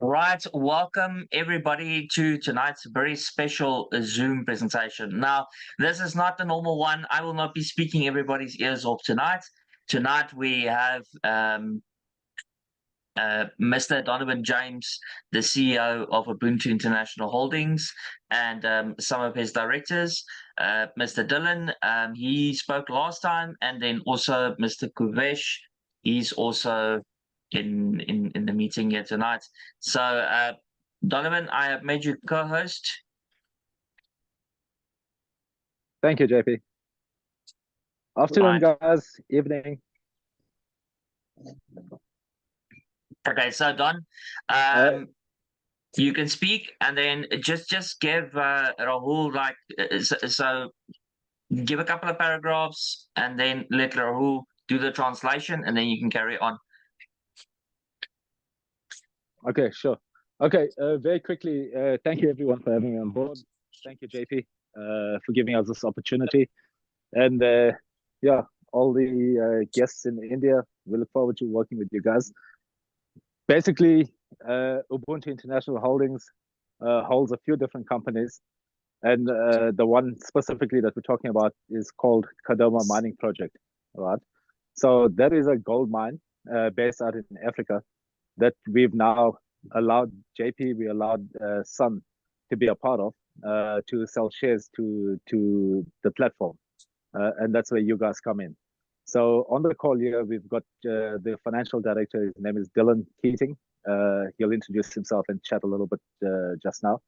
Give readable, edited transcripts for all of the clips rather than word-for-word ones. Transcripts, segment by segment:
Right, welcome everybody to tonight's very special Zoom presentation. Now, this is not the normal one. I will not be speaking everybody's ears off tonight. Tonight we have Mr. Donovan James, the CEO of Ubuntu International Holdings, and some of his directors. Mr. Dylan, he spoke last time, and then also Mr. Kuvesh, he's also in the meeting here tonight. So, Donovan, I have made you co-host. Thank you, JP. Afternoon, Right. guys. Evening. Okay, so Don, you can speak, and then just give Rahul so give a couple of paragraphs, and then let Rahul do the translation, and then you can carry on. Okay, sure. Okay, very quickly, thank you everyone for having me on board. Thank you, JP, for giving us this opportunity. And yeah, all the guests in India, we look forward to working with you guys. Basically, Ubuntu International Holdings holds a few different companies. And the one specifically that we're talking about is called Kadoma Mining Project, all right? So that is a gold mine based out in Africa that we've now allowed JP, we allowed Sun to be a part of, to sell shares to the platform. And that's where you guys come in. So on the call here, we've got the financial director. His name is Dylan Keating. He'll introduce himself and chat a little bit just now.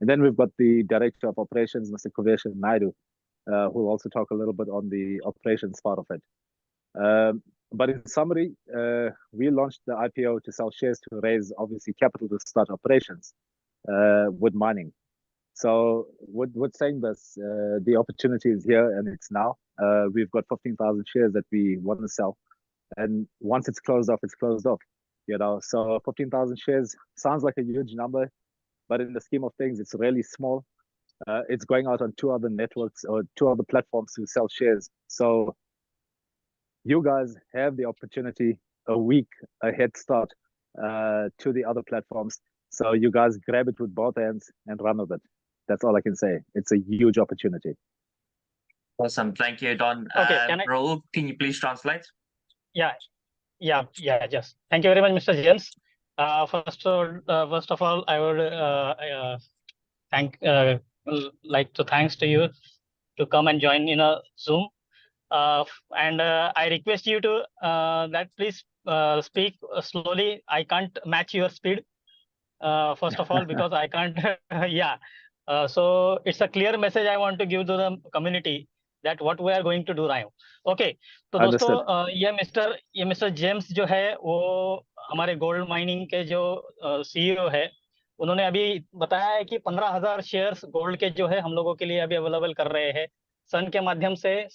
And then we've got the director of operations, Mr. Kuvesh Naidu, who'll also talk a little bit on the operations part of it. But in summary, we launched the IPO to sell shares to raise, obviously, capital to start operations with mining. So with saying this, the opportunity is here and it's now. We've got 15,000 shares that we want to sell. And once it's closed off, it's closed off. You know, so 15,000 shares sounds like a huge number, but in the scheme of things, it's really small. It's going out on 2 other networks or 2 other platforms to sell shares. So you guys have the opportunity a head start to the other platforms. So you guys grab it with both hands and run with it. That's all I can say. It's a huge opportunity. Awesome, thank you, Don. Okay, Rahul, can you please translate? Yeah, just. Thank you very much, Mr. James. First of all, I would like to thanks to you to come and join in a Zoom. And I request you to that please speak slowly. I can't match your speed. First of all, because I can't. Yeah. So it's a clear message I want to give to the community that what we are going to do now. Okay. तो दोस्तों ये mister James जो है वो हमारे gold mining के जो CEO है, उन्होंने अभी बताया है कि 15,000 शेयर्स गोल्ड के जो है हम लोगों के लिए अभी अवेलेबल कर रहे हैं सन के माध्यम से,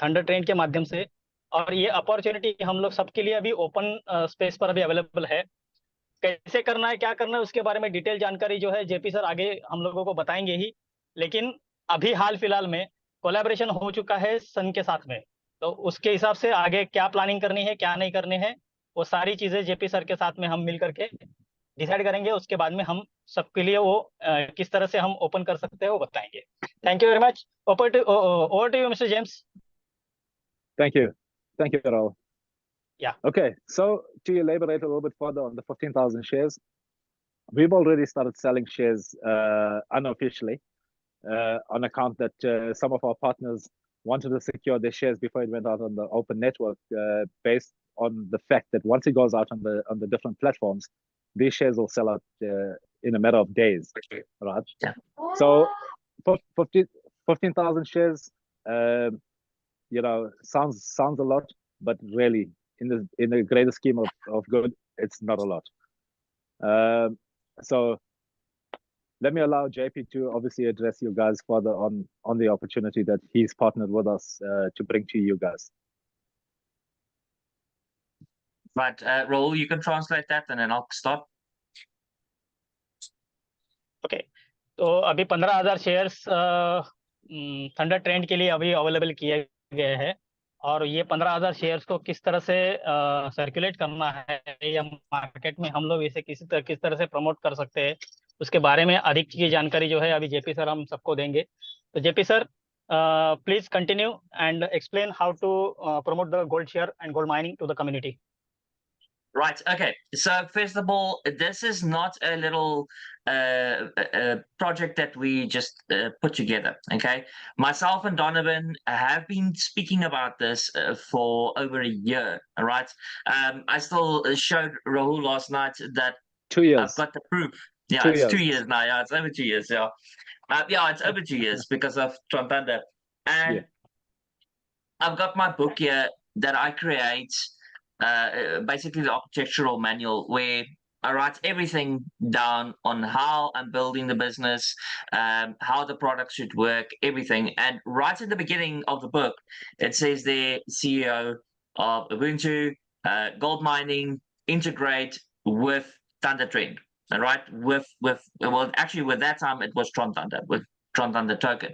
थंडर ट्रेन के माध्यम से, और ये अपॉर्चुनिटी हम लोग सबके लिए अभी ओपन स्पेस पर अभी अवेलेबल है। कैसे करना है, क्या करना है, उसके बारे में डिटेल जानकारी जो है जेपी सर आगे हम लोगों को बताएंगे ही, लेकिन अभी हाल फिलहाल में कोलैबोरेशन हो चुका है सन के साथ में, तो उसके हिसाब से आगे क्या प्लानिंग करनी है, क्या नहीं करनी है, वो सारी चीजें जेपी सर के साथ में हम मिल करके डिसाइड करेंगे। उसके बाद में हम सबके लिए वो किस तरह से हम ओपन कर सकते हैं वो बताएंगे। Thank you very much. Over to you mister James. Thank you, Rahul. Yeah. Okay, so to elaborate a little bit further on the 15,000 shares, we've already started selling shares unofficially on account that some of our partners wanted to secure their shares before it went out on the open network, based on the fact that once it goes out on the different platforms, these shares will sell out in a matter of days, right? Yeah. So 15,000 shares, you know, sounds a lot, but really in the greater scheme of good, it's not a lot. So let me allow JP to obviously address you guys further on the opportunity that he's partnered with us to bring to you guys. But Rahul, you can translate that and then I'll stop. Okay, तो अभी 15,000 shares thunder trend के लिए अभी available किए गए हैं, और ये 15,000 शेयर्स को किस तरह से सर्कुलेट करना है या मार्केट में हम लोग इसे किस तरह से प्रमोट कर सकते हैं, उसके बारे में अधिक की जानकारी जो है अभी जेपी सर हम सबको देंगे। तो JP sir, please continue and explain how to promote the gold share and gold mining to the community. Right. Okay. So first of all, this is not a little project that we just put together. Okay. Myself and Donovan have been speaking about this for over a year. All right. I still showed Rahul last night that 2 years. I've got the proof. Yeah, 2 it's years. 2 years now. Yeah, it's over 2 years. Yeah. Yeah, it's over 2 years because of Trontanda. And Yeah. I've got my book here that I create, basically the architectural manual where I write everything down on how I'm building the business, how the product should work, everything. And right in the beginning of the book, it says there, CEO of Ubuntu, gold mining, integrate with Thunder Trend. All right, well, actually, with that time it was Tron Thunder with Tron Thunder token.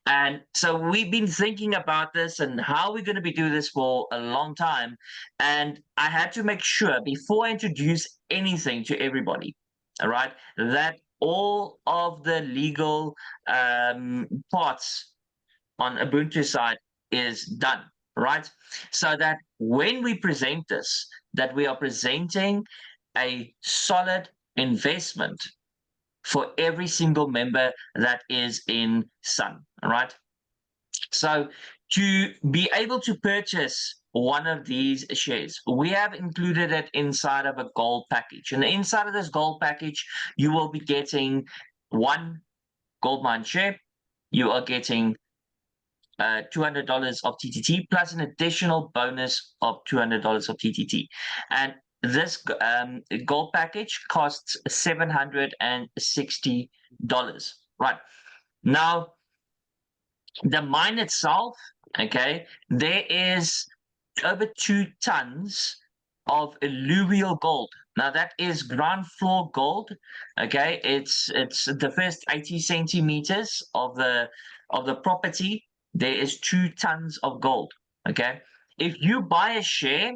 And so we've been thinking about this and how we're going to be doing this for a long time. And I had to make sure before I introduce anything to everybody, all right, that all of the legal parts on Ubuntu side is done, right? So that when we present this, that we are presenting a solid investment for every single member that is in Sun, all right? So to be able to purchase one of these shares, we have included it inside of a gold package. And inside of this gold package, you will be getting one Goldmine share. You are getting $200 of TTT plus an additional bonus of $200 of TTT. And this gold package costs $760. Right. Now, the mine itself, okay, there is over 2 tons of alluvial gold. Now that is ground floor gold. Okay, it's the first 80 centimeters of the property. There is 2 tons of gold. Okay, if you buy a share,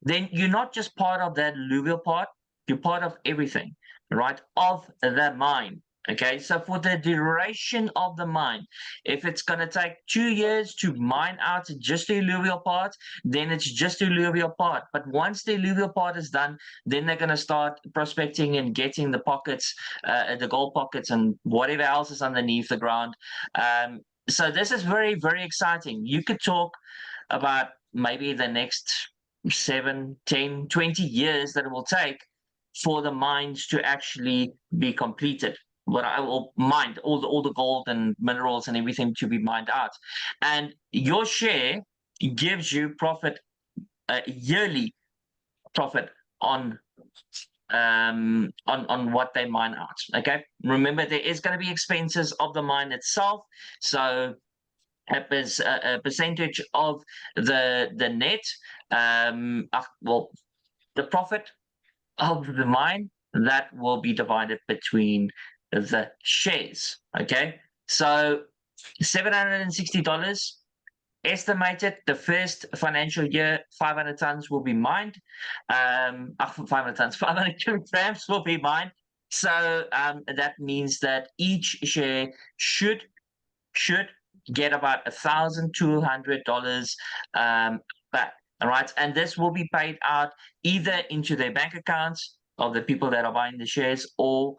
then you're not just part of that alluvial part, you're part of everything, right? Of the mine. Okay, so for the duration of the mine, if it's going to take 2 years to mine out just the alluvial part, then it's just the alluvial part. But once the alluvial part is done, then they're going to start prospecting and getting the pockets, the gold pockets, and whatever else is underneath the ground. So this is very, very exciting. You could talk about maybe the next 7, 10, 20 years that it will take for the mines to actually be completed. But I will mine all the gold and minerals and everything to be mined out. And your share gives you profit, yearly profit on what they mine out. Okay. Remember, there is going to be expenses of the mine itself. So a percentage of the net, well, the profit of the mine, that will be divided between the shares. Okay, so $760 estimated the first financial year. 500 tons will be mined. 500 tons, 500 kilograms will be mined. So that means that each share should get about $1,200 back. All right, and this will be paid out either into their bank accounts of the people that are buying the shares or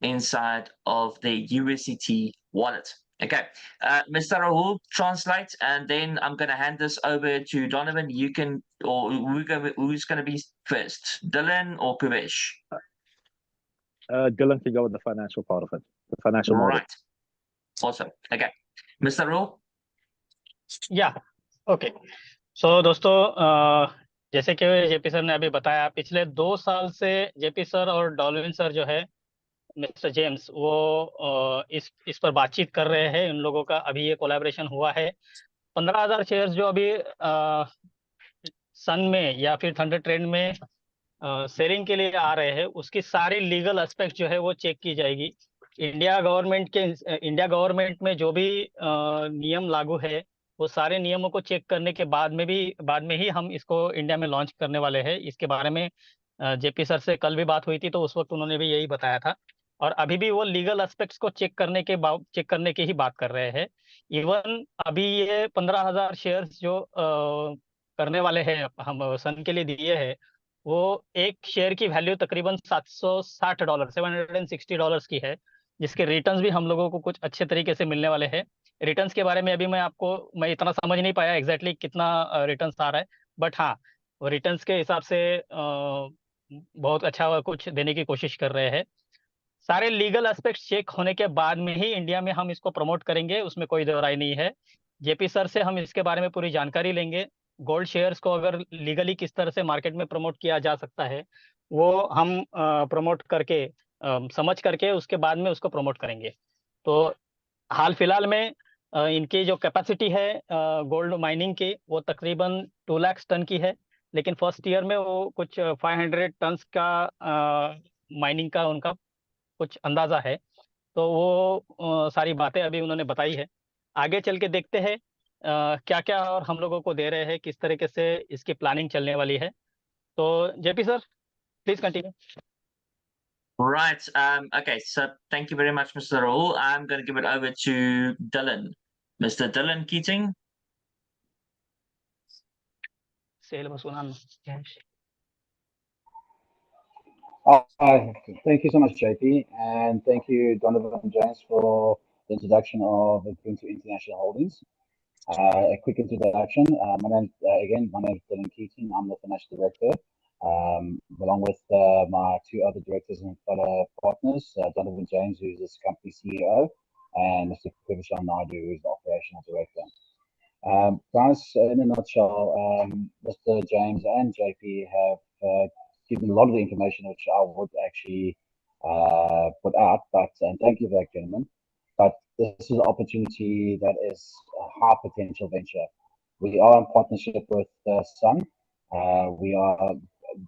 inside of their USDT wallet. Okay, Mr. Rahul, translate, and then I'm going to hand this over to Donovan. You can, or who's going to be first, Dylan or Kubesh? Dylan can go with the financial part of it, the financial model. Right. Awesome. Okay, Mr. Rahul. या okay, सो दोस्तों, जैसे कि JP sir ने अभी बताया, पिछले 2 साल से जेपी सर और डॉल्विन सर जो है, मिस्टर जेम्स, वो इस पर बातचीत कर रहे हैं। इन लोगों का अभी ये कोलैबोरेशन हुआ है। 15,000 शेयर्स जो अभी सन में या फिर थंडर ट्रेंड में सेलिंग के लिए आ रहे हैं, उसकी सारी लीगल एस्पेक्ट जो है वो चेक की जाएगी। इंडिया गवर्नमेंट में जो भी नियम लागू है वो सारे नियमों को चेक करने के बाद में ही हम इसको इंडिया में लॉन्च करने वाले हैं। इसके बारे में जेपी सर से कल भी बात हुई थी, तो उस वक्त उन्होंने भी यही बताया था। और अभी भी वो लीगल एस्पेक्ट्स को चेक करने की ही बात कर रहे हैं। इवन अभी ये 15,000 शेयर्स जो करने वाले हैं, हम सन के लिए दिए हैं, वो एक शेयर की वैल्यू तकरीबन $760, $760 की है, जिसके रिटर्न्स भी हम लोगों को कुछ अच्छे तरीके से मिलने वाले हैं। रिटर्न्स के बारे में अभी मैं इतना समझ नहीं पाया एग्जैक्टली कितना रिटर्न्स आ रहा है, बट हाँ, वो रिटर्न्स के हिसाब से बहुत अच्छा कुछ देने की कोशिश कर रहे हैं। सारे लीगल एस्पेक्ट्स चेक होने के बाद में ही इंडिया में हम इसको प्रमोट करेंगे, उसमें कोई दो राय नहीं है। जेपी सर से हम इसके बारे में पूरी जानकारी लेंगे। गोल्ड शेयर्स को अगर लीगली किस तरह से मार्केट में प्रमोट किया जा सकता है, वो हम प्रमोट करके समझ करके उसके बाद में उसको प्रमोट करेंगे। तो हाल फिलहाल में इनकी जो कैपेसिटी है गोल्ड माइनिंग की, वो तकरीबन 2 लाख टन की है। लेकिन फर्स्ट ईयर में वो कुछ 500 टन्स का माइनिंग का उनका कुछ अंदाजा है। तो वो सारी बातें अभी उन्होंने बताई है। आगे चल के देखते हैं क्या क्या और हम लोगों को दे रहे हैं, किस तरीके से इसकी प्लानिंग चलने वाली है। तो JP sir, please continue. Right. Okay. So thank you very much, Mr. Raul. I'm going to give it over to Dylan. Mr. Dylan Keating. सेल मसूनान। Thank you so much, JP, and thank you, Donovan James, for the introduction of Ubuntu International Holdings. A quick introduction. My name is Dylan Keating. I'm the financial director, along with my two other directors and fellow partners, Donovan James, who's this company CEO, and Mr. Kuvishan Naidu, who's the operational director. Guys, in a nutshell, Mr. James and JP have given a lot of the information which I would actually put out, and thank you for that, gentlemen. But this is an opportunity that is a high potential venture. We are in partnership with Sun. We are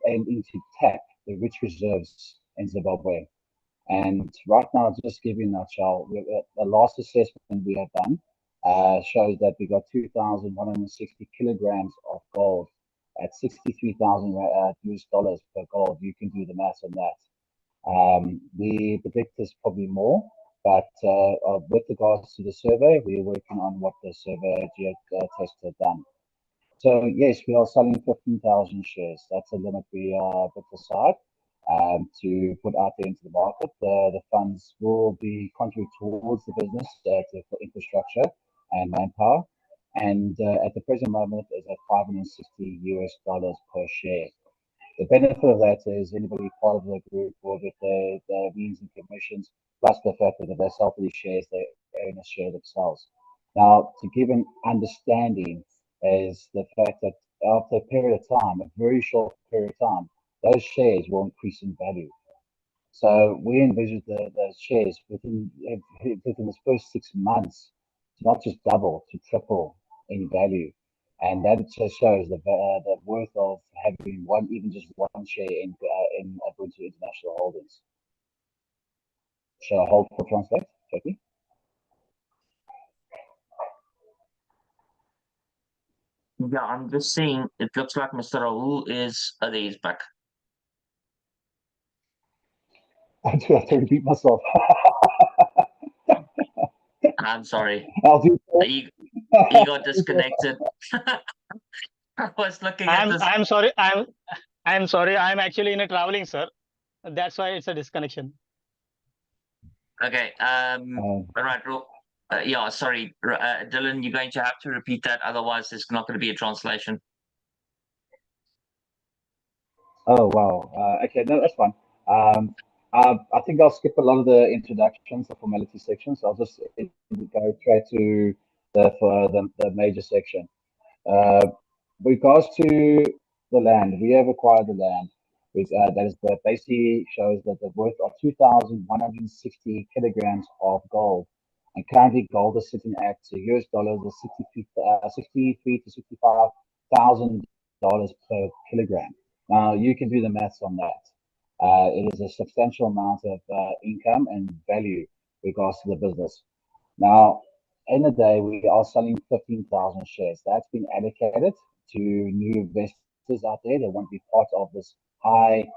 aiming to tap the rich reserves in Zimbabwe. And right now, just to give you a nutshell, the last assessment we have done shows that we got 2,160 kilograms of gold at 63,000 US dollars per gold. You can do the math on that. We predict there's probably more, but with regards to the survey, we're working on what the survey test have done. So yes, we are selling 15,000 shares. That's a limit we put aside to put out there into the market. The funds will be contributed towards the business for infrastructure and manpower. And at the present moment is at 560 US dollars per share. The benefit of that is anybody part of the group will get the means and commissions, plus the fact that if they sell for these shares, they own a share themselves. Now, to give an understanding, is the fact that after a period of time, a very short period of time, those shares will increase in value. So we envisage those shares within the first 6 months to not just double, to triple in value. And that just shows the worth of having just one share in Ubuntu International Holdings. Shall I hold for translate, JP? Yeah, I'm just saying. It looks like Mr. Raul is. There he's back. I do have to repeat myself. I'm sorry. I'll do. He got disconnected. I was looking at this. I'm sorry. I'm sorry. I'm actually in a traveling, sir. That's why it's a disconnection. Okay. All right. Yeah. Sorry, Dylan. You're going to have to repeat that. Otherwise, there's not going to be a translation. Oh wow. Okay, no, that's fine. I think I'll skip a lot of the introductions, the formality sections. I'll just go straight to the major section. With regards to the land, we have acquired the land. That is basically shows that the worth of 2,160 kilograms of gold, and currently gold is sitting at US dollars of 63 to $65,000 per kilogram. Now you can do the maths on that. It is a substantial amount of income and value regards to the business. Now, end of the day, we are selling 15,000 shares. That's been allocated to new investors out there that want to be part of this high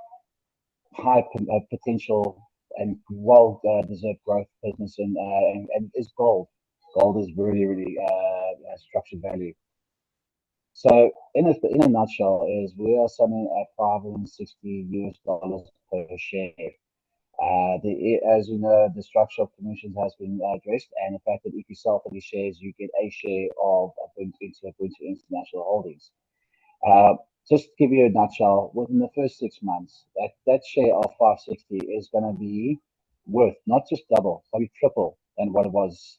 potential and well deserved growth business, and is gold. Gold is really structured value. So in a nutshell, is we are selling at $560 per share. As you know, the structure of commissions has been addressed, and the fact that if you sell 30 shares, you get a share of Ubuntu International Holdings. Just to give you a nutshell, within the first 6 months, that share of 560 is going to be worth not just double, probably triple than what it was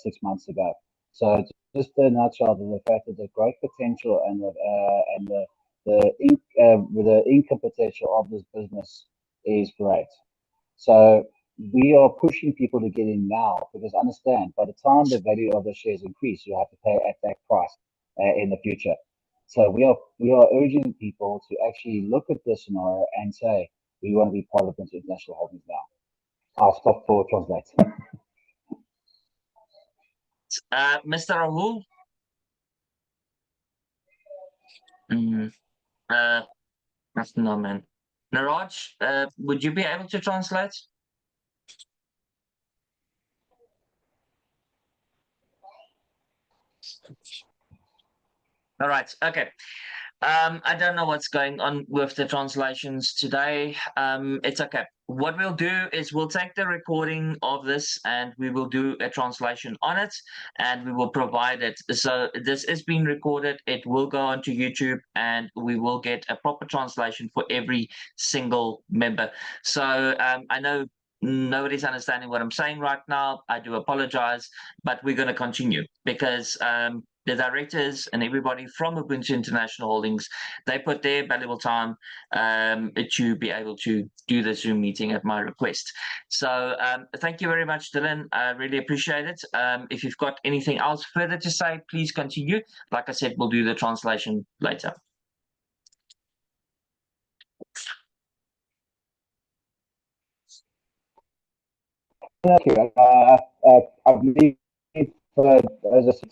6 months ago. So just a nutshell, the fact that the growth potential and the income potential of this business is great. So we are pushing people to get in now, because understand, by the time the value of the shares increase, you have to pay at that price in the future. So we are urging people to actually look at this scenario and say, we want to be part of Ubuntu International Holdings now. I'll stop for translate. Mr. Rahul? No, man. Niraj, would you be able to translate? All right, okay. I don't know what's going on with the translations today. It's okay. What we'll do is we'll take the recording of this and we will do a translation on it and we will provide it. So this is being recorded. It will go onto YouTube and we will get a proper translation for every single member. So I know nobody's understanding what I'm saying right now. I do apologize, but we're going to continue because the directors and everybody from Ubuntu International Holdings, they put their valuable time to be able to do the Zoom meeting at my request. So thank you very much, Dylan. I really appreciate it. If you've got anything else further to say, please continue. Like I said, we'll do the translation later. Thank you. I believe, as I said,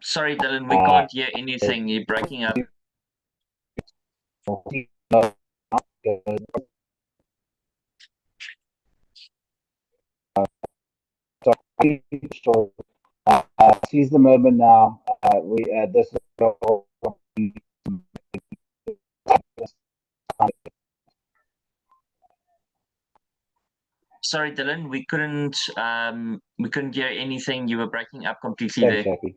sorry, Dylan, we can't hear anything. You're breaking up. Seize the moment now. This is Sorry, Dylan, we couldn't hear anything. You were breaking up completely there. Jackie.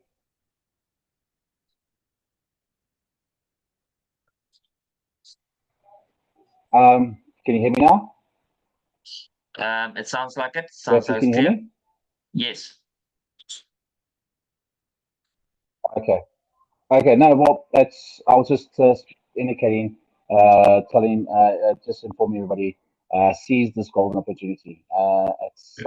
Can you hear me now? It sounds like it. Sounds Jackie, can you clear. hear me? Yes. Okay. Okay. No, well, I was just indicating, just informing everybody, seize this golden opportunity. It's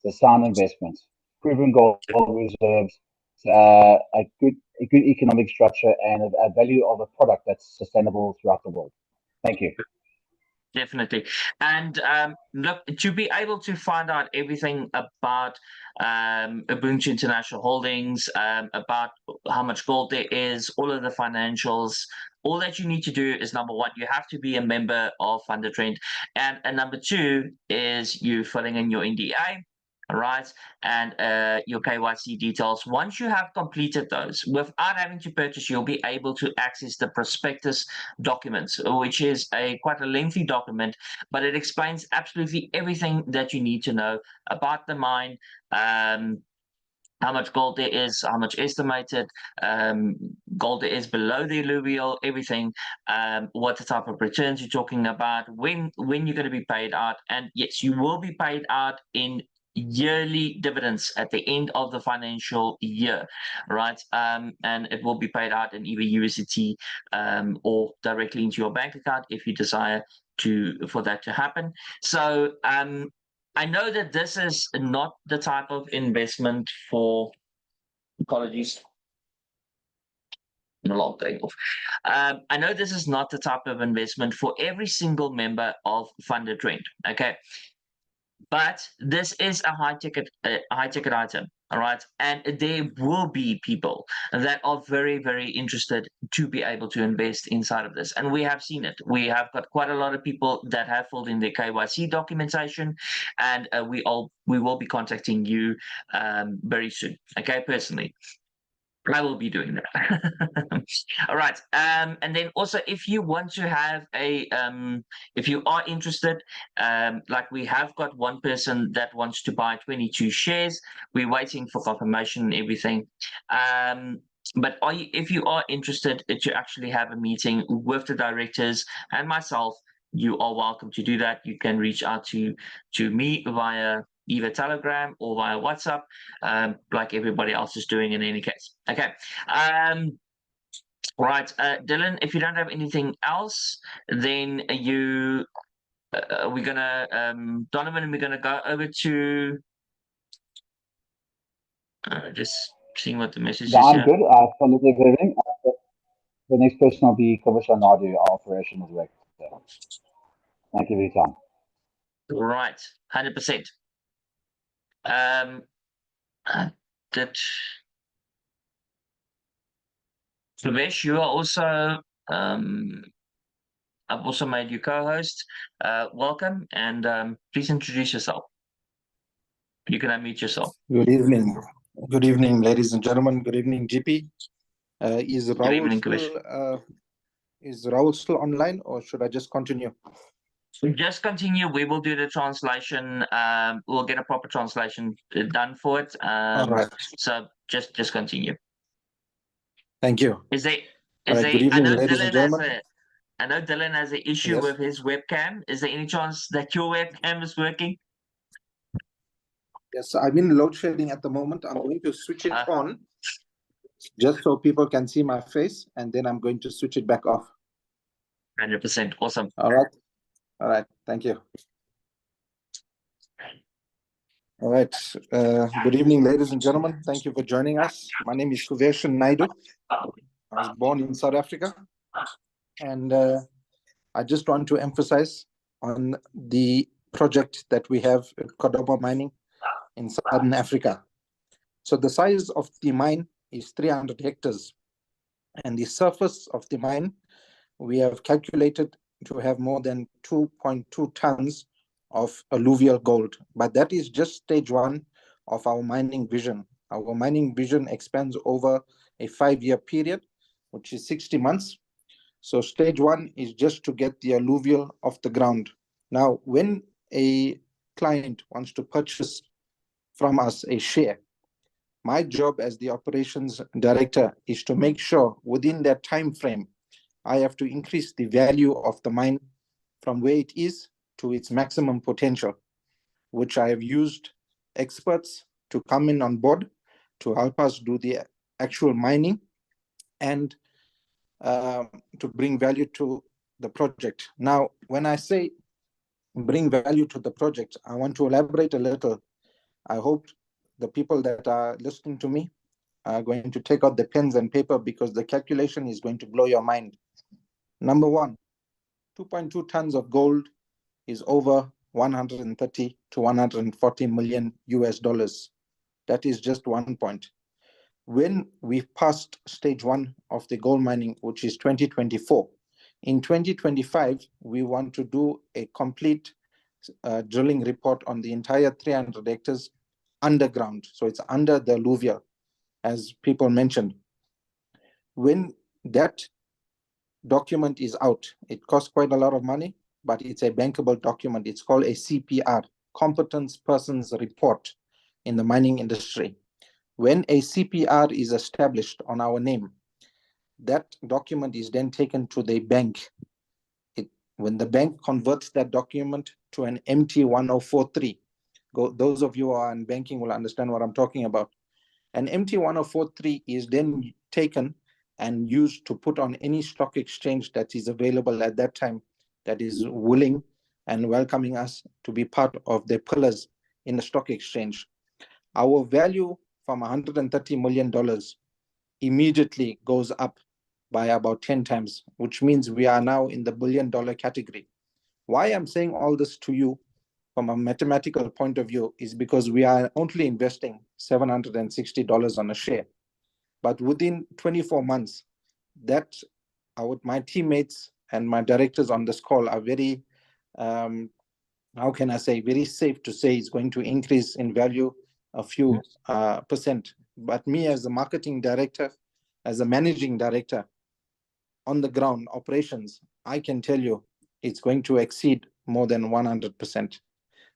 a sound investment, proven gold reserves, a good economic structure, and a value of a product that's sustainable throughout the world. Thank you. Definitely. And look, to be able to find out everything about Ubuntu International Holdings, about how much gold there is, all of the financials, all that you need to do is, number one, you have to be a member of Fundertrend. And number two is you filling in your NDA. All right, and your KYC details. Once you have completed those, without having to purchase, you'll be able to access the prospectus documents, which is quite a lengthy document, but it explains absolutely everything that you need to know about the mine, how much gold there is, how much estimated gold there is below the alluvial, everything, what the type of returns you're talking about, when you're going to be paid out. And yes, you will be paid out in yearly dividends at the end of the financial year, right? And it will be paid out in either USDT or directly into your bank account if you desire for that to happen. So I know that this is not the type of investment for, apologies. alarm going off. I know this is not the type of investment for every single member of Funded Trend, okay? But this is a high ticket item, all right? And there will be people that are very, very interested to be able to invest inside of this. And we have seen it. We have got quite a lot of people that have filled in their KYC documentation, and we will be contacting you very soon, okay, personally. I will be doing that. All right. And then also, if you want to have if you are interested, like we have got one person that wants to buy 22 shares. We're waiting for confirmation and everything. But if you are interested to actually have a meeting with the directors and myself, you are welcome to do that. You can reach out to me via either Telegram or via WhatsApp, like everybody else is doing in any case. Okay. Right, Dylan, if you don't have anything else, then we're gonna Donovan, we're gonna go over to just seeing what the message is I'm here. good. Absolutely everything. The next person will be Kobusha Nadu, our operations director. Thank you for your time. Right, 100%. That Pravesh, you are also I've also made you co-host. Welcome, and please introduce yourself. You can unmute yourself. Good evening. Good evening, ladies and gentlemen. Good evening, GP. Is Raul still online, or should I just continue? Just continue. We will do the translation. We'll get a proper translation done for it. All right. So just continue. Thank you. Is there? All right. Good evening, ladies and gentlemen. I know Dylan has an issue with his webcam. Is there any chance that your webcam is working? Yes, I'm in load shedding at the moment. I'm going to switch it on just so people can see my face, and then I'm going to switch it back off. 100%. Awesome. All right. All right. Thank you. All right. Good evening, ladies and gentlemen. Thank you for joining us. My name is Kobusha Nadu. I was born in South Africa, and I just want to emphasize on the project that we have at Cordoba Mining in Southern Africa. So the size of the mine is 300 hectares, and the surface of the mine we have calculated to have more than 2.2 tons of alluvial gold. But that is just stage one of our mining vision. Our mining vision expands over a 5-year period, which is 60 months. So stage one is just to get the alluvial off the ground. Now, when a client wants to purchase from us a share, my job as the operations director is to make sure within that time frame, I have to increase the value of the mine from where it is to its maximum potential, which I have used experts to come in on board to help us do the actual mining and to bring value to the project. Now, when I say bring value to the project, I want to elaborate a little. I hope the people that are listening to me are going to take out the pens and paper, because the calculation is going to blow your mind. Number one, 2.2 tons of gold is over 130 to 140 million US dollars. That is just 1 point. When we passed stage one of the gold mining, which is 2024, in 2025, we want to do a complete drilling report on the entire 300 hectares underground. So it's under the alluvial, as people mentioned. When that document is out, it costs quite a lot of money, but it's a bankable document. It's called a CPR, Competence Persons Report, in the mining industry. When a CPR is established on our name, that document is then taken to the bank. When the bank converts that document to an MT1043, those of you who are in banking will understand what I'm talking about. An MT1043 is then taken and used to put on any stock exchange that is available at that time, that is willing and welcoming us to be part of the pillars in the stock exchange. Our value from $130 million immediately goes up by about 10 times, which means we are now in the billion-dollar category. Why I'm saying all this to you from a mathematical point of view is because we are only investing $760 on a share. But within 24 months, that my teammates and my directors on this call are very, how can I say, very safe to say it's going to increase in value a few percent. But me as a marketing director, as a managing director on the ground operations, I can tell you it's going to exceed more than 100%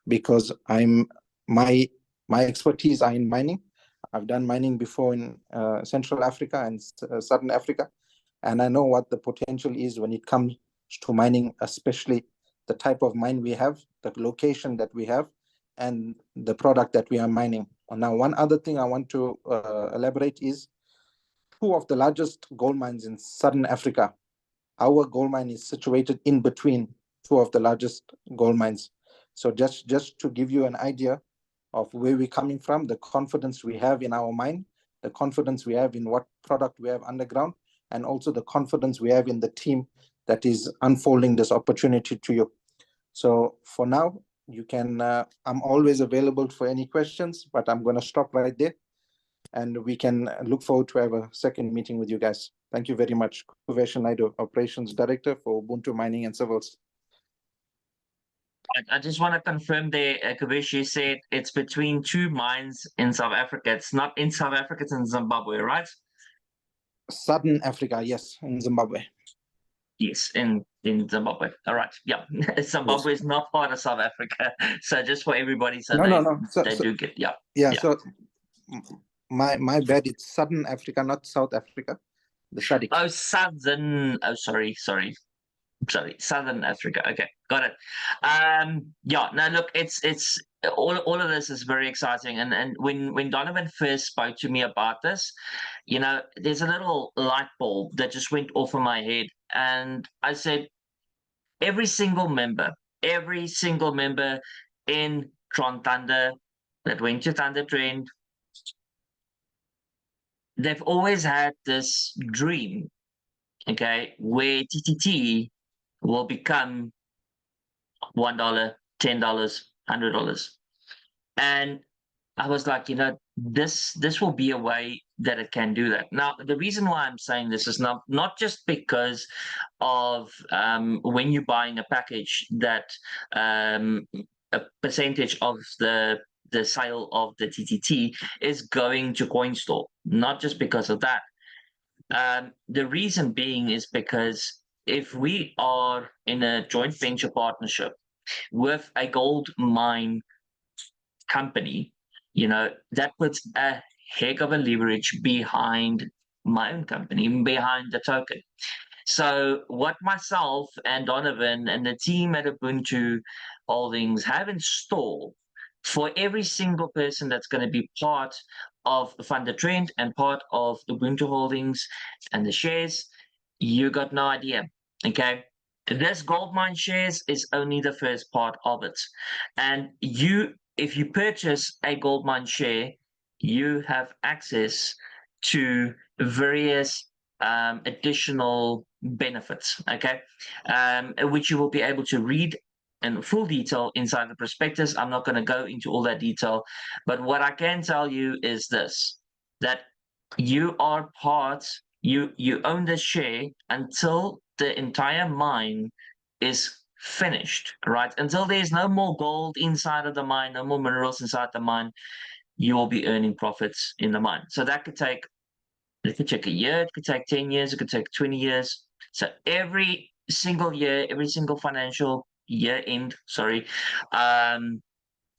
because my expertise are in mining. I've done mining before in Central Africa and Southern Africa, and I know what the potential is when it comes to mining, especially the type of mine we have, the location that we have, and the product that we are mining. Now, one other thing I want to elaborate is two of the largest gold mines in Southern Africa. Our gold mine is situated in between two of the largest gold mines. So just to give you an idea of where we're coming from, the confidence we have in our mine, the confidence we have in what product we have underground, and also the confidence we have in the team that is unfolding this opportunity to you. So for now, you can, I'm always available for any questions, but I'm going to stop right there. And we can look forward to have a second meeting with you guys. Thank you very much. Kuvesh Naidu, Operations Director for Ubuntu Mining and Civils. I just want to confirm there, Kuvesh, you said it's between two mines in South Africa. It's not in South Africa, it's in Zimbabwe, right? Southern Africa, yes, in Zimbabwe. Yes, in Zimbabwe. All right. Yeah. Zimbabwe is not part of South Africa. So just for everybody, so No. They do get, yeah. So my bad, it's Southern Africa, not South Africa. The SADC. Oh, Southern. Oh, sorry. Southern Africa. Okay, got it. Yeah. Now look, it's all of this is very exciting. And when Donovan first spoke to me about this, you know, there's a little light bulb that just went off in my head, and I said, every single member in Tron Thunder that went to Thunder Trend, they've always had this dream, okay, where TTT will become $1, $10, $100. And I was like, you know, this will be a way that it can do that. Now, the reason why I'm saying this is not just because of when you're buying a package that a percentage of the sale of the TTT is going to CoinStore, not just because of that. The reason being is because if we are in a joint venture partnership with a gold mine company, you know, that puts a heck of a leverage behind my own company, behind the token. So what myself and Donovan and the team at Ubuntu Holdings have in store for every single person that's going to be part of Thunder Trend and part of Ubuntu Holdings and the shares, you got no idea, okay? This gold mine shares is only the first part of it. And if you purchase a gold mine share, you have access to various additional benefits, okay, which you will be able to read in full detail inside the prospectus. I'm not going to go into all that detail, but what I can tell you is this, that you are you own the share until the entire mine is finished, right? Until there's no more gold inside of the mine, no more minerals inside the mine, you will be earning profits in the mine. So that could take a year, it could take 10 years, it could take 20 years. So every single year, every single financial year end,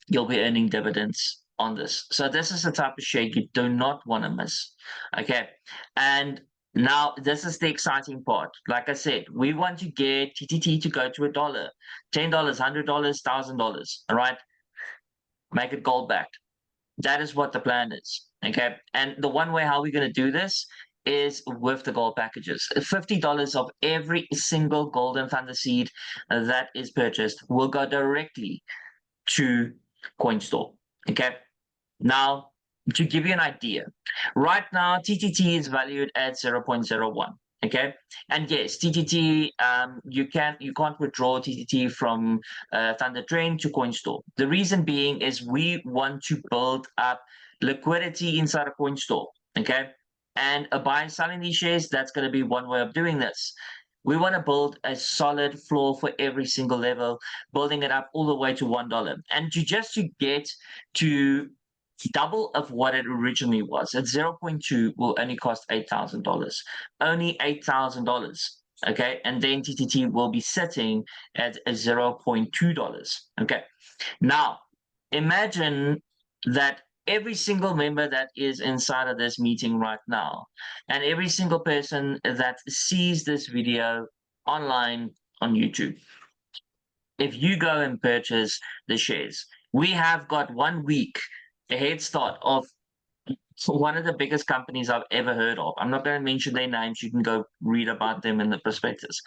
you'll be earning dividends on this. So this is the type of share you do not want to miss. Okay. And now this is the exciting part. Like I said, we want to get TTT to go to $1, $10, $100, $1,000. All right. Make it gold backed. That is what the plan is. Okay. And the one way how we're going to do this is with the gold packages. $50 of every single golden thunder seed that is purchased will go directly to CoinStore. Okay. Now, to give you an idea, right now TTT is valued at 0.01. Okay, and yes, TTT, you can't withdraw TTT from Thunder Train to CoinStore. The reason being is we want to build up liquidity inside a CoinStore. Okay, and by selling these shares, that's going to be one way of doing this. We want to build a solid floor for every single level, building it up all the way to $1, and to get to double of what it originally was. At 0.2 will only cost $8,000. Only $8,000. Okay, and then TTT will be sitting at a $0.2. Okay, now imagine that every single member that is inside of this meeting right now, and every single person that sees this video online on YouTube, if you go and purchase the shares, we have got 1 week a head start of one of the biggest companies I've ever heard of. I'm not going to mention their names. You can go read about them in the prospectus.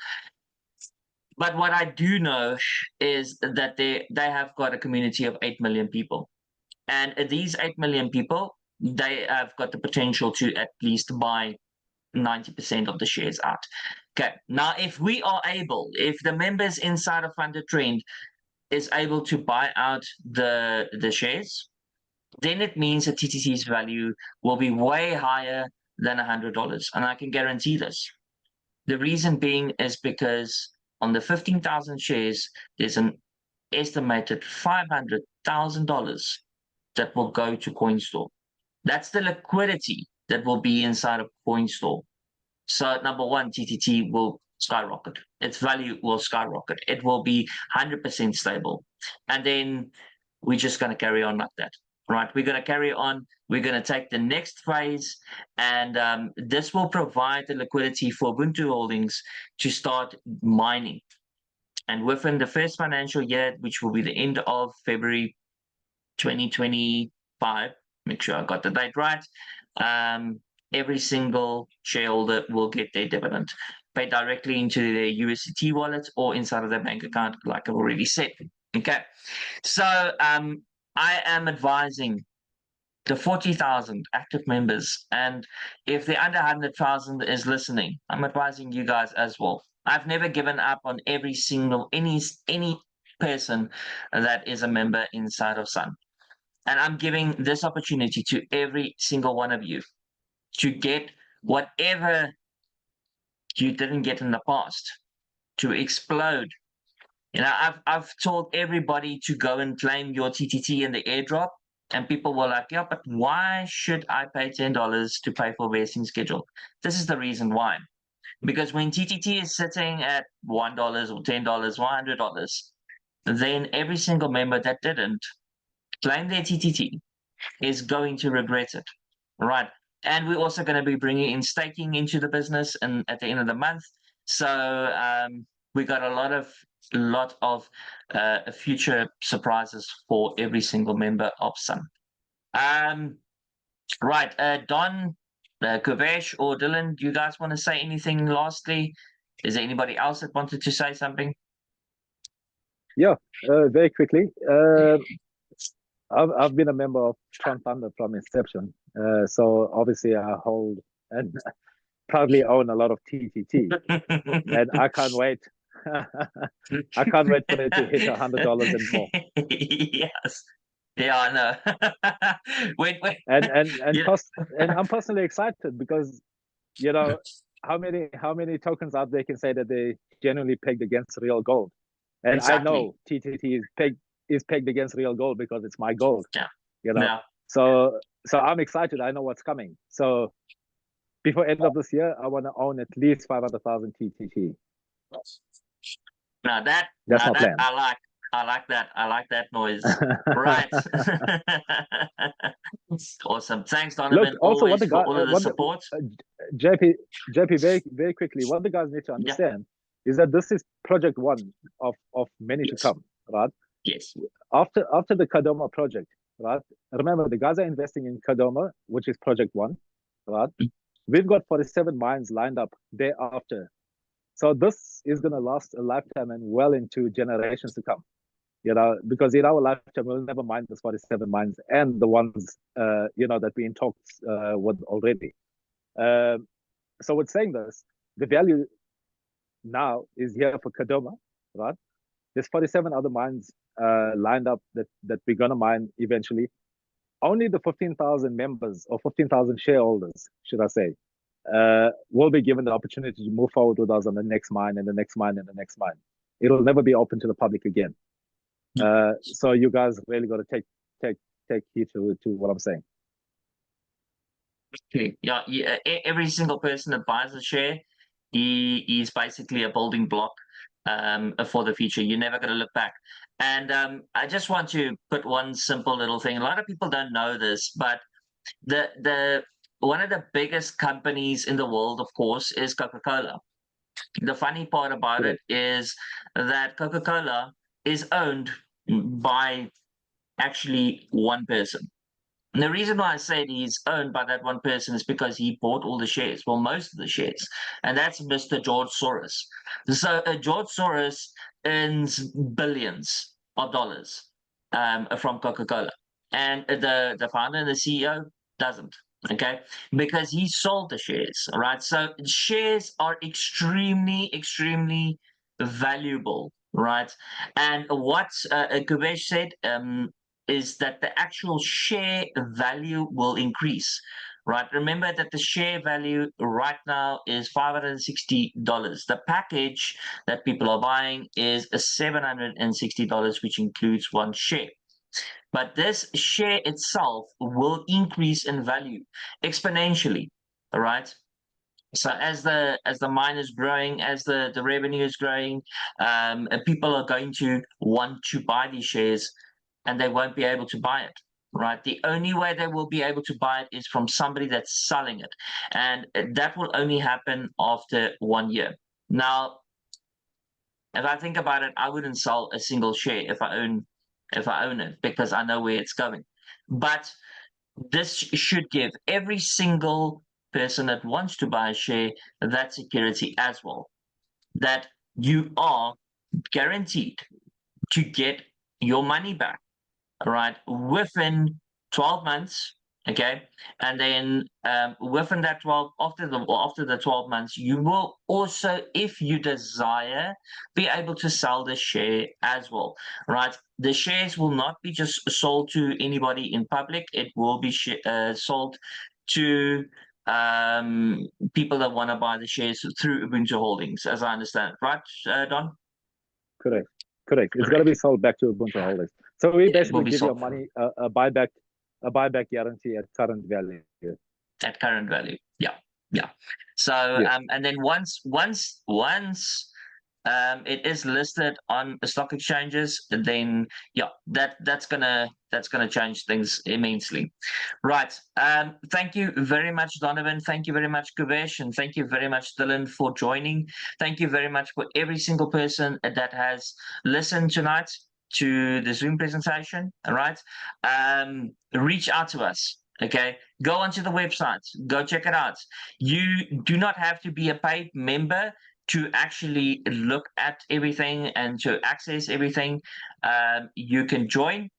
But what I do know is that they have got a community of 8 million people. And these 8 million people, they have got the potential to at least buy 90% of the shares out. Okay, now if we are able, if the members inside of Thunder Trend is able to buy out the shares, then it means that TTT's value will be way higher than $100. And I can guarantee this. The reason being is because on the 15,000 shares, there's an estimated $500,000 that will go to CoinStore. That's the liquidity that will be inside of CoinStore. So number one, TTT will skyrocket. Its value will skyrocket. It will be 100% stable. And then we're just going to carry on like that. Right, we're going to carry on. We're going to take the next phase, and this will provide the liquidity for Ubuntu Holdings to start mining. And within the first financial year, which will be the end of February 2025, make sure I got the date right, every single shareholder will get their dividend paid directly into their USDT wallet or inside of their bank account, like I've already said. Okay, so I am advising the 40,000 active members, and if the under 100,000 is listening, I'm advising you guys as well. I've never given up on every single any person that is a member inside of Sun, and I'm giving this opportunity to every single one of you to get whatever you didn't get in the past, to explode. You know, I've told everybody to go and claim your TTT in the airdrop, and people were like, yeah, but why should I pay $10 to pay for vesting schedule? This is the reason why. Because when TTT is sitting at $1 or $10, $100, then every single member that didn't claim their TTT is going to regret it, right? And we're also going to be bringing in staking into the business and at the end of the month. So we got a lot of future surprises for every single member of Sun. Right, Don, Kuvesh, or Dylan, do you guys want to say anything lastly? Is there anybody else that wanted to say something? Yeah, very quickly. I've been a member of Tron Thunder from inception. So obviously I hold and proudly own a lot of TTT, and I can't wait. I can't wait for it to hit $100 and more. Yes. Yeah, I know. wait. And Yeah. and I'm personally excited because, you know, how many tokens out there can say that they genuinely pegged against real gold? And Exactly. I know TTT is pegged against real gold because it's my gold. Yeah. You know. Yeah. So I'm excited. I know what's coming. So before end of this year, I want to own at least 500,000 TTT. Now That's my plan. I like that. I like that noise. Right. Awesome. Thanks, Donovan. Look, also always for all of the support. JP, very quickly, what the guys need to understand is that this is project one of many to come, right? Yes. After the Kadoma project, right? Remember, the guys are investing in Kadoma, which is project one, right? We've got 47 mines lined up thereafter. So this is going to last a lifetime and well into generations to come. You know, because in our lifetime, we'll never mine the 47 mines and the ones, you know, that we in talks with already. So with saying this, the value now is here for Kadoma, right? There's 47 other mines lined up that we're gonna mine eventually. Only the 15,000 members or 15,000 shareholders, should I say, will be given the opportunity to move forward with us on the next mine and the next mine and the next mine. It'll never be open to the public again. So you guys really got to take heed to what I'm saying. Yeah, every single person that buys a share, he is basically a building block for the future. You're never going to look back. And I just want to put one simple little thing. A lot of people don't know this, but the one of the biggest companies in the world, of course, is Coca-Cola. The funny part about it is that Coca-Cola is owned by actually one person. And the reason why I say he's owned by that one person is because he bought all the shares, well, most of the shares, and that's Mr. George Soros. So George Soros earns billions of dollars from Coca-Cola, and the founder and the CEO doesn't. Okay, because he sold the shares, right? So shares are extremely valuable, right? And what Kubesh said is that the actual share value will increase, right? Remember that the share value right now is $560. The package that people are buying is $760, which includes one share. But this share itself will increase in value exponentially, all right? So as the mine is growing, as the revenue is growing, people are going to want to buy these shares, and they won't be able to buy it, right? The only way they will be able to buy it is from somebody that's selling it, and that will only happen after 1 year. Now, if I think about it, I wouldn't sell a single share if I own it, because I know where it's going. But this should give every single person that wants to buy a share that security as well, that you are guaranteed to get your money back, right, within 12 months. Okay, and then within that 12, after the 12 months, you will also, if you desire, be able to sell the share as well, right? The shares will not be just sold to anybody in public. It will be sold to people that want to buy the shares through Ubuntu Holdings, as I understand, right, Don? Correct. It's got to be sold back to Ubuntu Holdings. So we basically give your money a buyback guarantee at current value. At current value, yeah. So yes. And then once it is listed on the stock exchanges, then yeah, that's gonna change things immensely, right? Thank you very much, Donovan. Thank you very much, Kuvesh, and thank you very much, Dylan, for joining. Thank you very much for every single person that has listened tonight to the Zoom presentation. All right, reach out to us. Okay, go onto the website, go check it out. You do not have to be a paid member to actually look at everything and to access everything. You can join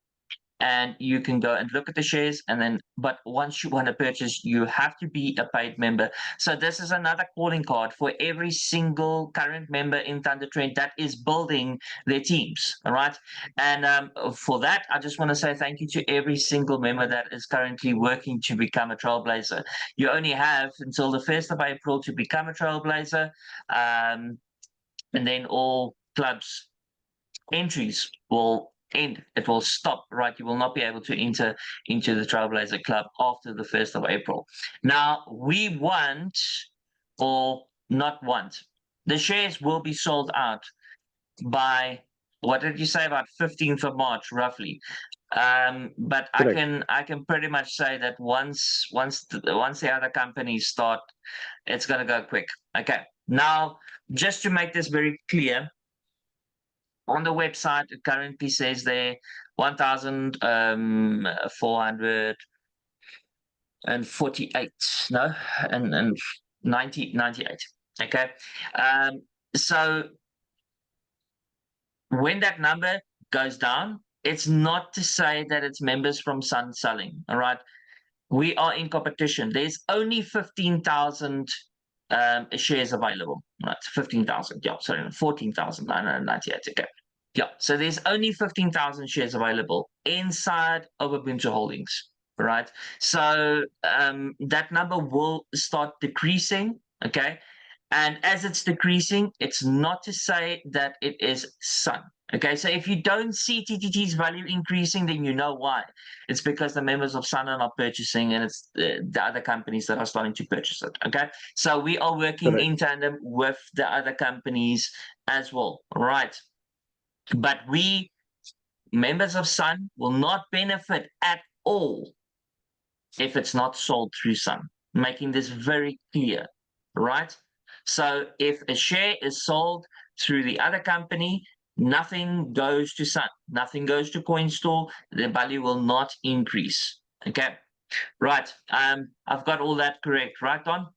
and you can go and look at the shares, and then, but once you want to purchase, you have to be a paid member. So this is another calling card for every single current member in Thunder Trend that is building their teams. All right, and for that, I just want to say thank you to every single member that is currently working to become a trailblazer. You only have until the 1st of April to become a trailblazer, and then all clubs entries will end. It will stop, right? You will not be able to enter into the Trailblazer Club after the 1st of April. Now, we want, or not want, the shares will be sold out by, what did you say, about 15th of March, roughly. But Correct. I can pretty much say that once the other companies start, it's going to go quick. Okay. Now, just to make this very clear, on the website, it currently says there 1,448, no, and 98. Okay, so when that number goes down, it's not to say that it's members from Sun selling. All right, we are in competition. There's only 15,000 shares available. Right, 15,000. Yeah, sorry, 14,998. Okay. Yeah, so there's only 15,000 shares available inside of Ubuntu Holdings, right? So that number will start decreasing, okay? And as it's decreasing, it's not to say that it is Sun. Okay, so if you don't see TTT's value increasing, then you know why. It's because the members of Sun are not purchasing, and it's the other companies that are starting to purchase it. Okay, so we are working in tandem with the other companies as well, right? But we, members of Sun, will not benefit at all if it's not sold through Sun. Making this very clear, right? So if a share is sold through the other company, nothing goes to Sun, nothing goes to CoinStore, the value will not increase. Okay, right. I've got all that correct, right, Don?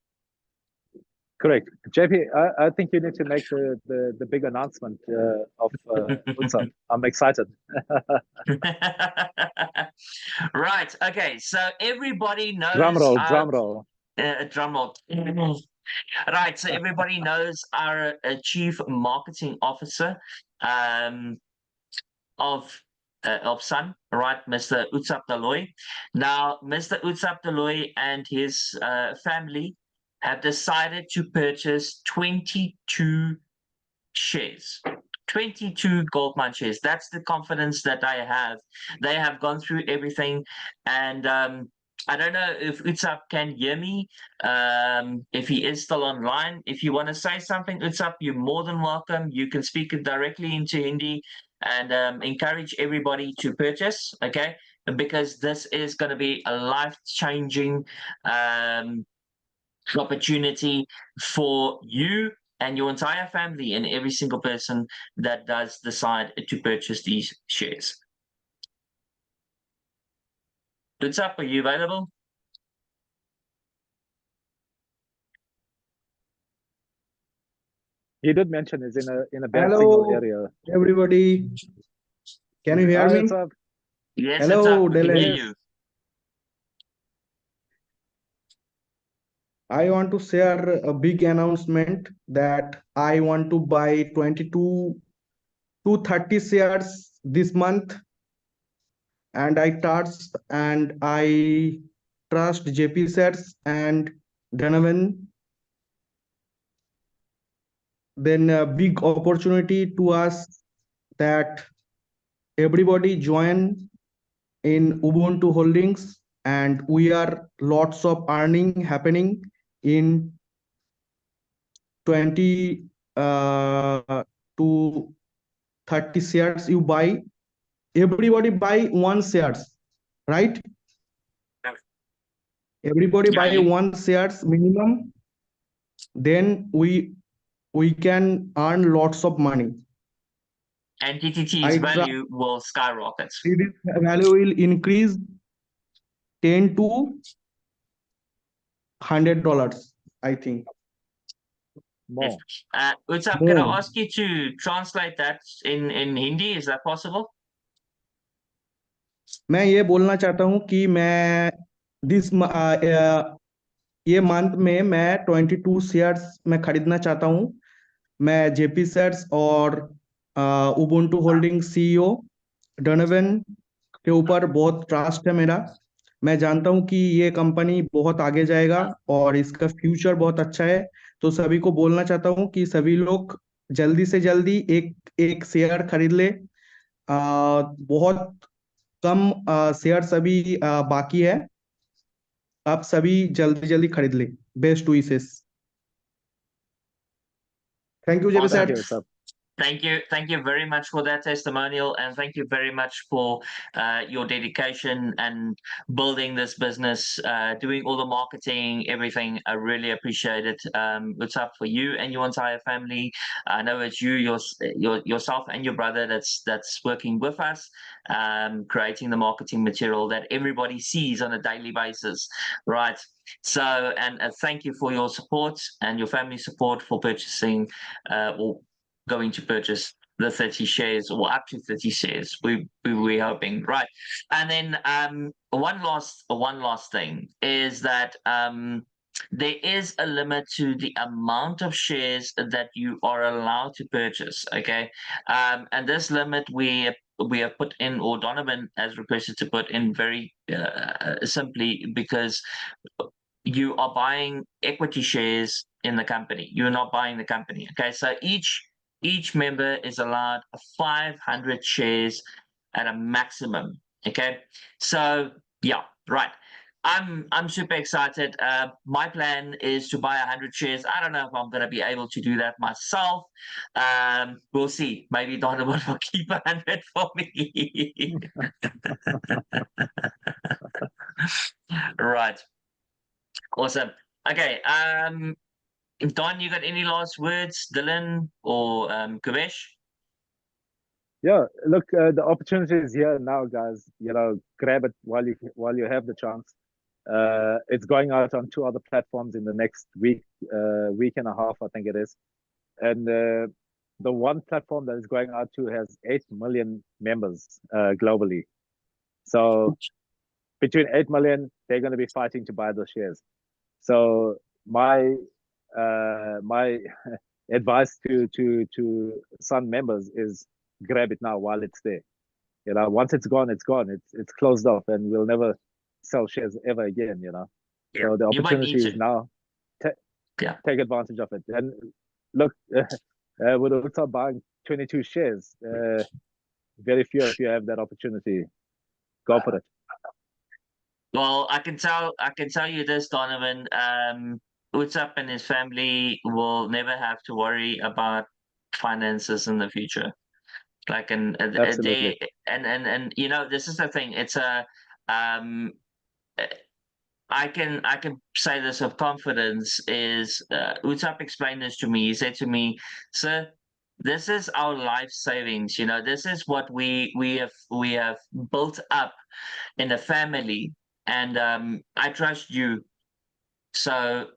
Correct. JP, I think you need to make the big announcement of Utsap. I'm excited. Right. Okay. So everybody knows. Drum roll, drum roll. Drum roll. Right. So everybody knows our chief marketing officer of Sun, right, Mr. Utsap Daloy. Now, Mr. Utsap Daloy and his family have decided to purchase 22 shares. 22 Goldmine shares. That's the confidence that I have. They have gone through everything, and I don't know if Utsap can hear me, if he is still online. If you want to say something, Utsap, you're more than welcome. You can speak it directly into Hindi and encourage everybody to purchase, okay? Because this is going to be a life-changing opportunity for you and your entire family and every single person that does decide to purchase these shares. What's up? Are you available? He did mention is in a bad signal area. Everybody. Can you hear me? Utsap. Yes, Hello, Utsap, we can hear Dylan. you. I want to share a big announcement that I want to buy 22 to 30 shares this month, and I trust JP shares and Donovan. Then a big opportunity to us that everybody join in Ubuntu Holdings, and we are lots of earning happening in 20 to 30 shares you buy. Everybody buy one shares, right? Everybody buy one shares minimum. Then we can earn lots of money. And TTT's value will skyrocket. Its value will increase 10 to $100, I think. More. Utsap, can I ask you to translate that in Hindi? Is that possible? मैं ये बोलना चाहता हूँ कि मैं ये month में मैं 22 शेयर्स में खरीदना चाहता हूँ. मैं जेपी शेयर्स और उबुंटू होल्डिंग सीईओ डोनोवन के ऊपर बहुत ट्रस्ट है मेरा. मैं जानता हूँ कि ये कंपनी बहुत आगे जाएगा और इसका फ्यूचर बहुत अच्छा है. तो सभी को बोलना चाहता हूँ कि सभी लोग जल्दी से जल्दी एक शेयर खरीद ले. बहुत कम शेयर्स अभी बाकी है. आप सभी जल्दी जल्दी खरीद ले. Best wishes. Thank you JP sir. Thank you very much for that testimonial, and thank you very much for your dedication and building this business, doing all the marketing, everything. I really appreciate it. What's up for you and your entire family? I know it's you, yourself, and your brother that's working with us, creating the marketing material that everybody sees on a daily basis, right? So, and thank you for your support and your family support for purchasing or going to purchase the 30 shares or up to 30 shares. We're hoping, right? And then one last thing is that there is a limit to the amount of shares that you are allowed to purchase. Okay, and this limit we have put in, or Donovan has requested to put in very simply, because you are buying equity shares in the company. You're not buying the company. Okay, so each member is allowed 500 shares at a maximum. Okay, so yeah, right. I'm super excited. My plan is to buy 100 shares. I don't know if I'm going to be able to do that myself. We'll see. Maybe Donovan will keep 100 for me. Right. Awesome. Okay. Don, you got any last words, Dylan or Kuvesh? Yeah, look, the opportunity is here now, guys. You know, grab it while you have the chance. It's going out on 2 other platforms in the next week and a half, I think it is. And the one platform that is going out to has 8 million members globally. So between 8 million, they're going to be fighting to buy those shares. So my advice to Sun members is grab it now while it's there. You know, once it's gone, it's gone. It's closed off, and we'll never sell shares ever again. You know, Yeah. so the You might need opportunity is to. now. Yeah. Take advantage of it. And look, with Ulta buying 22 shares, very few of you have that opportunity. Go for it. Well, I can tell you this, Donovan. Utsap and his family will never have to worry about finances in the future. Like, and Absolutely. and you know, this is the thing. It's a I can say this with confidence. Is Utsap explained this to me. He said to me, "Sir, this is our life savings. You know, this is what we have built up in a family, and I trust you. So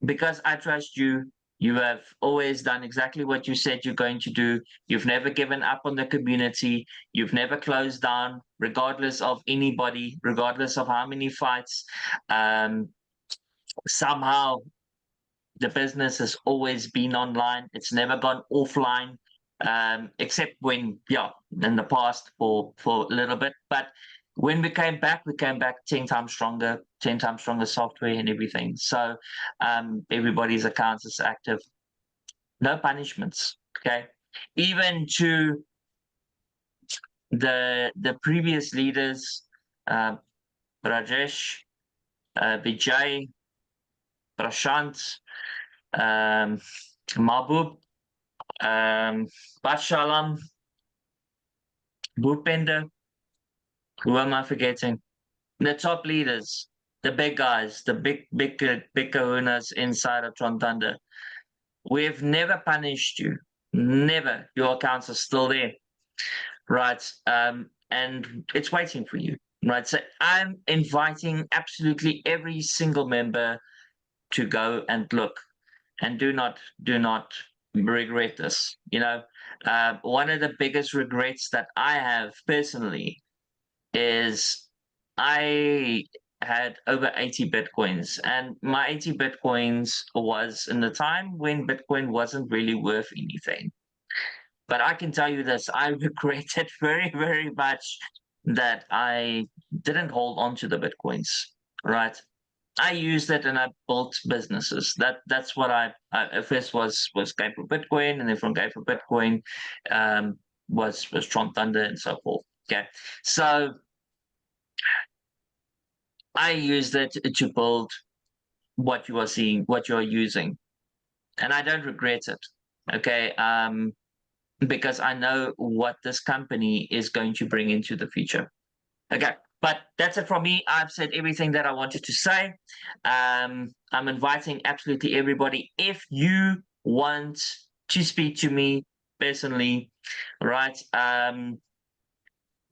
because I trust you, you have always done exactly what you said you're going to do. You've never given up on the community. You've never closed down, regardless of anybody, regardless of how many fights. Somehow the business has always been online. It's never gone offline, except when, yeah, in the past for a little bit. But when we came back 10 times stronger, 10 times stronger software and everything. So everybody's accounts is active. No punishments. Okay. Even to the previous leaders, Rajesh, Vijay, Prashant, Mahbub, Bashalam, Bhupender, who am I forgetting? The top leaders, the big guys, the big kahunas inside of Tron Thunder. We've never punished you. Never. Your accounts are still there. Right. And it's waiting for you. Right. So I'm inviting absolutely every single member to go and look, and do not regret this. You know, one of the biggest regrets that I have personally is I had over 80 bitcoins, and my 80 bitcoins was in the time when Bitcoin wasn't really worth anything. But I can tell you this, I regret it very, very much that I didn't hold on to the bitcoins, right? I used it and I built businesses. That's what I first was Game for Bitcoin, and then from Game for Bitcoin was Tron Thunder and so forth. Okay, so I used it to build what you are seeing, what you are using, and I don't regret it. Okay, because I know what this company is going to bring into the future. Okay, but that's it from me. I've said everything that I wanted to say. I'm inviting absolutely everybody. If you want to speak to me personally, right?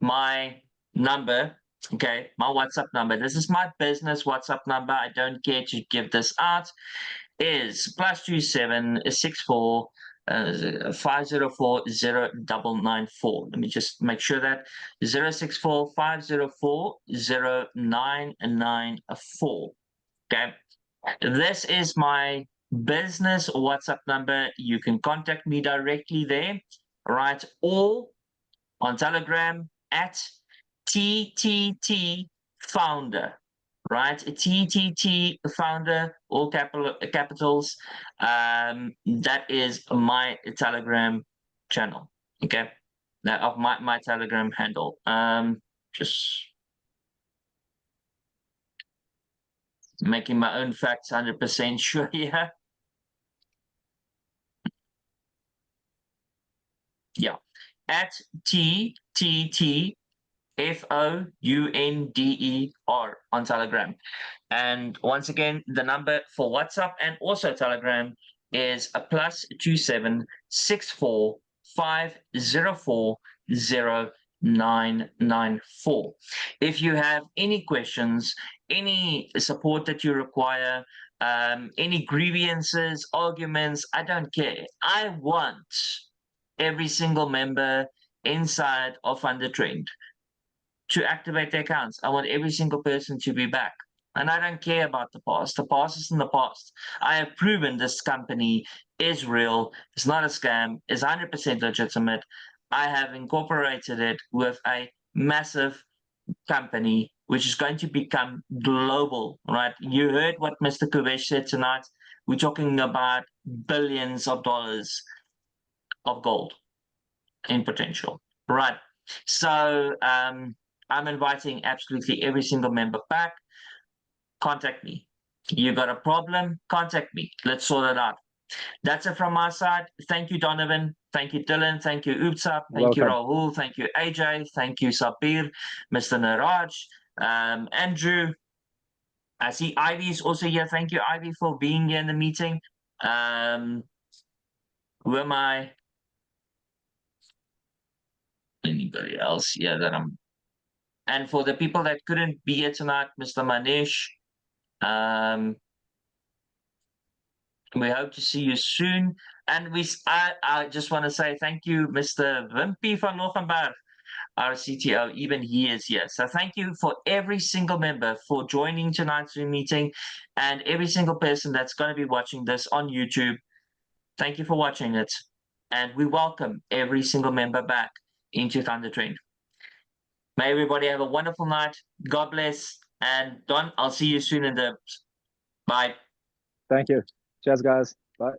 My number, okay, my WhatsApp number. This is my business WhatsApp number. I don't care to give this out. Is +27 64 5040994. Let me just make sure that 064 5040994. Okay. This is my business WhatsApp number. You can contact me directly there, right? Or on Telegram at TTT Founder, right? TTT Founder, all capitals. That is my Telegram channel. Okay, that of my Telegram handle. Just making my own facts 100% sure here. Yeah, at TTT FOUNDER on Telegram. And once again, the number for WhatsApp and also Telegram is a +27 64 504 0994. If you have any questions, any support that you require, any grievances, arguments, I don't care. I want every single member inside of Undertrend to activate their accounts. I want every single person to be back. And I don't care about the past. The past is in the past. I have proven this company is real. It's not a scam. It's 100% legitimate. I have incorporated it with a massive company, which is going to become global, right? You heard what Mr. Kuvesh said tonight. We're talking about billions of dollars of gold in potential, right? So I'm inviting absolutely every single member back. Contact me. You got a problem? Contact me. Let's sort it out. That's it from my side. Thank you, Donovan. Thank you, Dylan. Thank you, Upsap. Thank you, Rahul. Thank you, AJ. Thank you, Sabir, Mr. Niraj, Andrew. I see Ivy is also here. Thank you, Ivy, for being here in the meeting. Who am I? Anybody else? Yeah, that I'm. And for the people that couldn't be here tonight, Mr. Manish, we hope to see you soon. And I just want to say thank you, Mr. Wimpy van Lochenberg, our CTO. Even he is here. So thank you for every single member for joining tonight's Zoom meeting, and every single person that's going to be watching this on YouTube. Thank you for watching it. And we welcome every single member back into Thundertrain. May everybody have a wonderful night. God bless. And Don, I'll see you soon in the. Bye. Thank you. Cheers, guys. Bye.